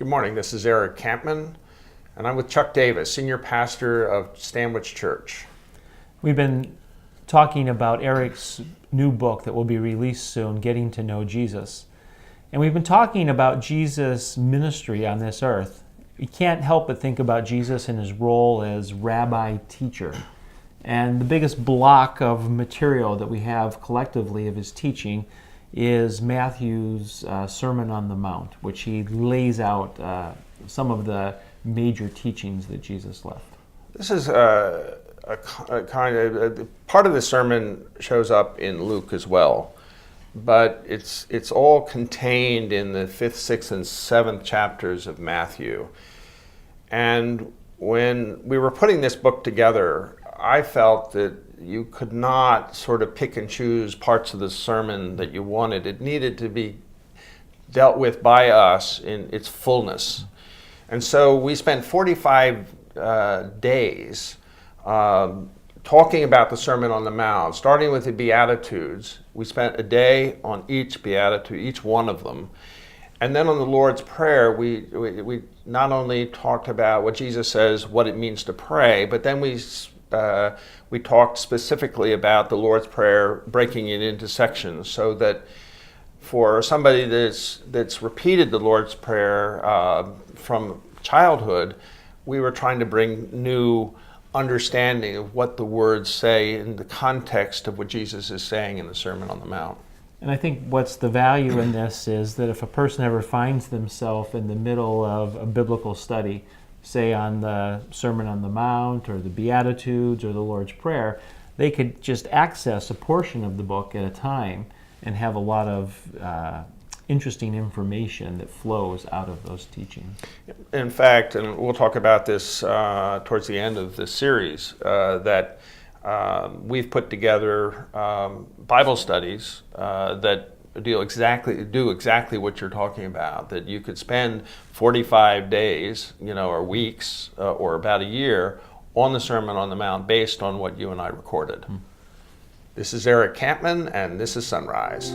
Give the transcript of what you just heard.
Good morning, this is Eric Kampmann, and I'm with Chuck Davis, Senior Pastor of Stanwich Church. We've been talking about Eric's new book that will be released soon, Getting to Know Jesus. And we've been talking about Jesus' ministry on this earth. We can't help but think about Jesus and his role as rabbi teacher. And the biggest block of material that we have collectively of his teaching is Matthew's Sermon on the Mount, which he lays out some of the major teachings that Jesus left. This is a kind of part of the sermon shows up in Luke as well, but it's all contained in the 5th, 6th, and 7th chapters of Matthew. And when we were putting this book together, I felt that you could not sort of pick and choose parts of the sermon that you wanted. It needed to be dealt with by us in its fullness. And so we spent 45 days talking about the Sermon on the Mount, starting with the Beatitudes. We spent a day on each Beatitude, each one of them. And then on the Lord's Prayer, we not only talked about what Jesus says, what it means to pray, but then we talked specifically about the Lord's Prayer, breaking it into sections, so that for somebody that's repeated the Lord's Prayer from childhood, we were trying to bring new understanding of what the words say in the context of what Jesus is saying in the Sermon on the Mount. And I think what's the value in this is that if a person ever finds themselves in the middle of a biblical study, say on the Sermon on the Mount or the Beatitudes or the Lord's Prayer, they could just access a portion of the book at a time and have a lot of interesting information that flows out of those teachings. In fact, and we'll talk about this towards the end of this series, that we've put together Bible studies that do exactly what you're talking about, that you could spend 45 days, or weeks, or about a year on the Sermon on the Mount based on what you and I recorded. This is Eric Kampmann, and this is Sunrise.